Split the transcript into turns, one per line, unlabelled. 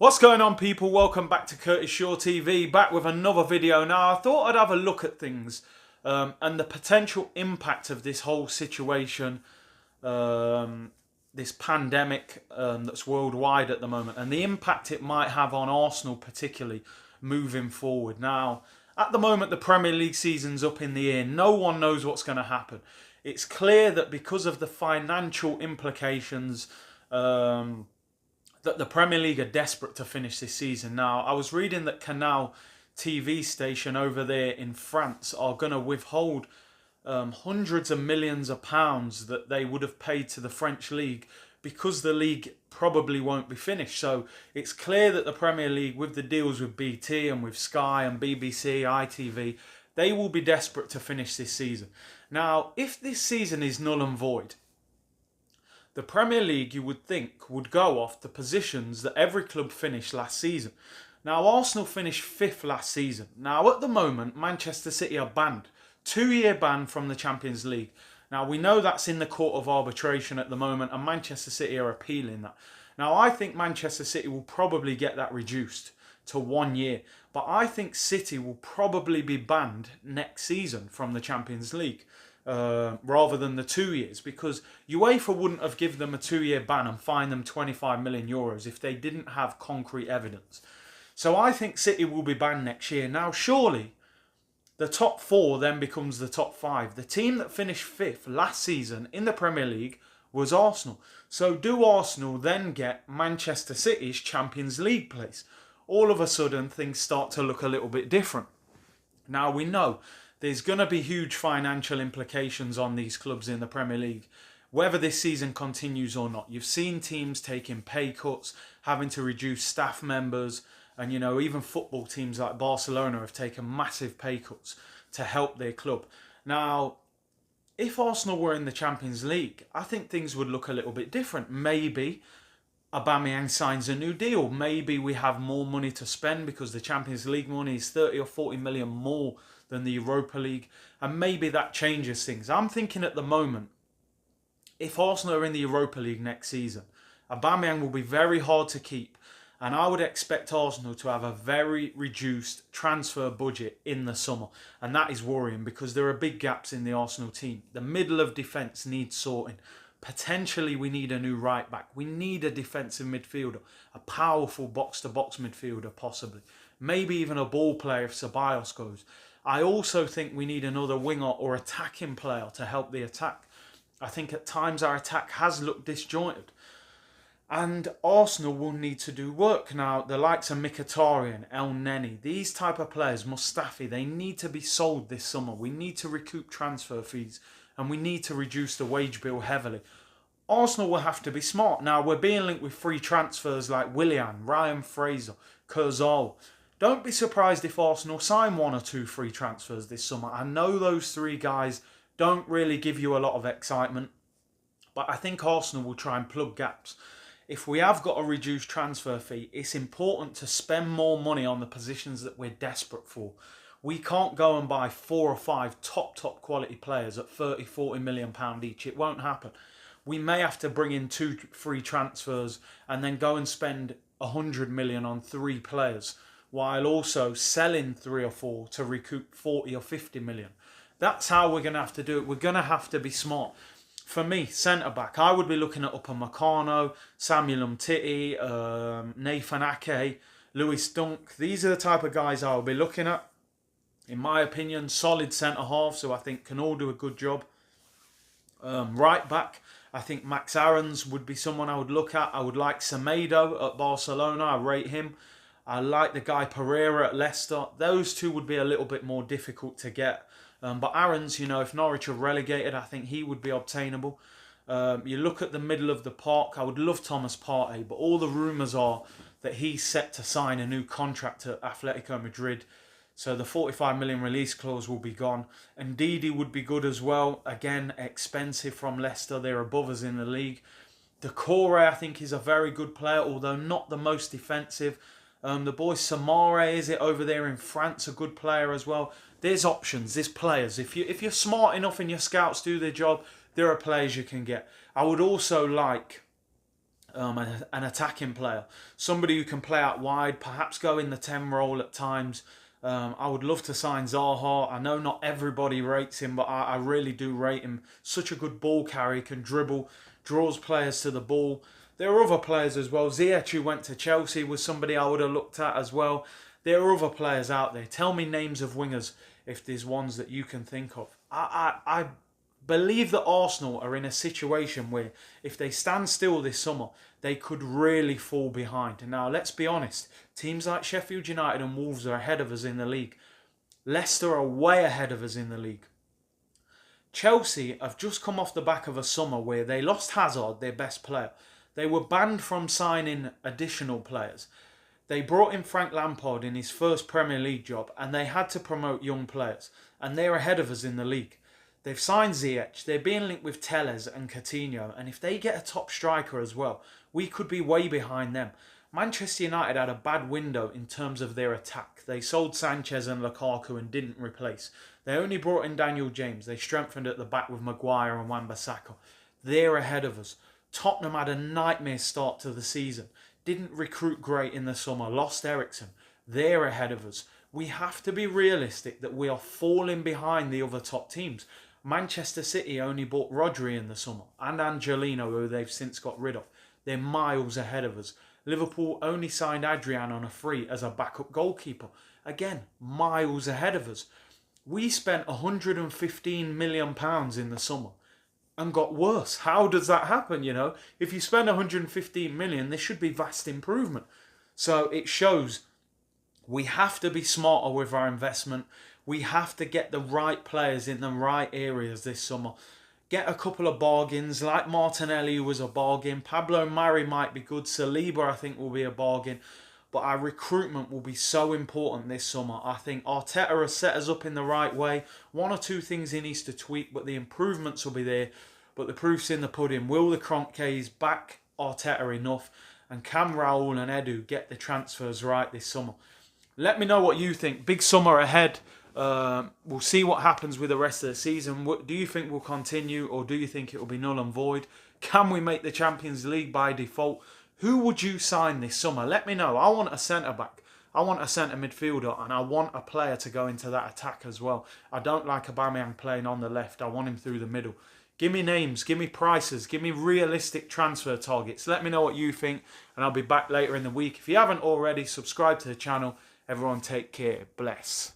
What's going on, people? Welcome back to Curtis Shaw TV, back with another video. Now, I thought I'd have a look at things and the potential impact of this whole situation, this pandemic that's worldwide at the moment, and the impact it might have on Arsenal, particularly moving forward. Now, at the moment, the Premier League season's up in the air. No one knows what's going to happen. It's clear that because of the financial implications, that the Premier League are desperate to finish this season. Now, I was reading that Canal TV station over there in France are going to withhold hundreds of millions of pounds that they would have paid to the French League because the league probably won't be finished. So it's clear that the Premier League, with the deals with BT and with Sky and BBC, ITV, they will be desperate to finish this season. Now, if this season is null and void, the Premier League, you would think, would go off the positions that every club finished last season. Now, Arsenal finished 5th last season. Now, at the moment, Manchester City are banned. 2-year ban from the Champions League. Now, we know that's in the court of arbitration at the moment, and Manchester City are appealing that. Now, I think Manchester City will probably get that reduced to 1 year. But I think City will probably be banned next season from the Champions League. Rather than the 2 years, because UEFA wouldn't have given them a 2-year ban and fined them €25 million if they didn't have concrete evidence. So I think City will be banned next year. Now, surely the top 4 then becomes the top 5. The team that finished 5th last season in the Premier League was Arsenal. So do Arsenal then get Manchester City's Champions League place? All of a sudden things start to look a little bit different. Now, we know there's going to be huge financial implications on these clubs in the Premier League, whether this season continues or not. You've seen teams taking pay cuts, having to reduce staff members, and even football teams like Barcelona have taken massive pay cuts to help their club. Now, if Arsenal were in the Champions League, I think things would look a little bit different. Maybe Aubameyang signs a new deal. Maybe we have more money to spend because the Champions League money is 30 or 40 million more than the Europa League, and maybe that changes things. I'm thinking at the moment, if Arsenal are in the Europa League next season, Aubameyang will be very hard to keep, and I would expect Arsenal to have a very reduced transfer budget in the summer, and that is worrying because there are big gaps in the Arsenal team. The middle of defence needs sorting. Potentially we need a new right back. We need a defensive midfielder, a powerful box-to-box midfielder possibly. Maybe even a ball player if Ceballos goes. I also think we need another winger or attacking player to help the attack. I think at times our attack has looked disjointed. And Arsenal will need to do work. Now, the likes of Mkhitaryan, El Neni, these type of players, Mustafi, they need to be sold this summer. We need to recoup transfer fees and we need to reduce the wage bill heavily. Arsenal will have to be smart. Now, we're being linked with free transfers like Willian, Ryan Fraser, Kurzawa. Don't be surprised if Arsenal sign 1 or 2 free transfers this summer. I know those 3 guys don't really give you a lot of excitement, but I think Arsenal will try and plug gaps. If we have got a reduced transfer fee, it's important to spend more money on the positions that we're desperate for. We can't go and buy 4 or 5 top quality players at 30, 40 million pound each. It won't happen. We may have to bring in 2 free transfers and then go and spend 100 million on 3 players, while also selling 3 or 4 to recoup 40 or 50 million. That's how we're going to have to do it. We're going to have to be smart. For me, centre-back, I would be looking at Upamecano, Samuel Umtiti, Nathan Ake, Lewis Dunk. These are the type of guys I will be looking at. In my opinion, solid centre-half, so I think can all do a good job. Right-back, I think Max Aarons would be someone I would look at. I would like Semedo at Barcelona. I rate him. I like the guy Pereira at Leicester. Those 2 would be a little bit more difficult to get. But Aarons, if Norwich are relegated, I think he would be obtainable. You look at the middle of the park, I would love Thomas Partey, but all the rumours are that he's set to sign a new contract at Atletico Madrid. So the 45 million release clause will be gone. And Ndidi would be good as well. Again, expensive from Leicester. They're above us in the league. Decore, I think, is a very good player, although not the most defensive. The boy Samare, is it, over there in France, a good player as well. There's options, there's players. If you're smart enough and your scouts do their job, there are players you can get. I would also like an attacking player, somebody who can play out wide, perhaps go in the 10 role at times. I would love to sign Zaha. I know not everybody rates him, but I really do rate him. Such a good ball carrier, can dribble, draws players to the ball. There are other players as well. Ziyech, who went to Chelsea, was somebody I would have looked at as well. There are other players out there. Tell me names of wingers if there's ones that you can think of. I believe that Arsenal are in a situation where if they stand still this summer, they could really fall behind. Now, let's be honest. Teams like Sheffield United and Wolves are ahead of us in the league. Leicester are way ahead of us in the league. Chelsea have just come off the back of a summer where they lost Hazard, their best player. They were banned from signing additional players. They brought in Frank Lampard in his first Premier League job, and they had to promote young players. And they're ahead of us in the league. They've signed Ziyech, they're being linked with Telles and Coutinho, and if they get a top striker as well, we could be way behind them. Manchester United had a bad window in terms of their attack. They sold Sanchez and Lukaku and didn't replace. They only brought in Daniel James. They strengthened at the back with Maguire and Wan-Bissaka. They're ahead of us. Tottenham had a nightmare start to the season. Didn't recruit great in the summer. Lost Eriksen. They're ahead of us. We have to be realistic that we are falling behind the other top teams. Manchester City only bought Rodri in the summer and Angelino, who they've since got rid of. They're miles ahead of us. Liverpool only signed Adrian on a free as a backup goalkeeper. Again, miles ahead of us. We spent £115 million in the summer and got worse. How does that happen, you know? If you spend 115 million, there should be vast improvement. So it shows we have to be smarter with our investment. We have to get the right players in the right areas this summer. Get a couple of bargains, like Martinelli, who was a bargain. Pablo Mari might be good. Saliba, I think, will be a bargain. But our recruitment will be so important this summer. I think Arteta has set us up in the right way. One or two things he needs to tweak, but the improvements will be there. But the proof's in the pudding. Will the Kroenkes back Arteta enough? And can Raul and Edu get the transfers right this summer? Let me know what you think. Big summer ahead. We'll see what happens with the rest of the season. Do you think we'll continue, or do you think it will be null and void? Can we make the Champions League by default? Who would you sign this summer? Let me know. I want a centre-back. I want a centre midfielder, and I want a player to go into that attack as well. I don't like Aubameyang playing on the left. I want him through the middle. Give me names, give me prices, give me realistic transfer targets. Let me know what you think, and I'll be back later in the week. If you haven't already, subscribe to the channel. Everyone take care. Bless.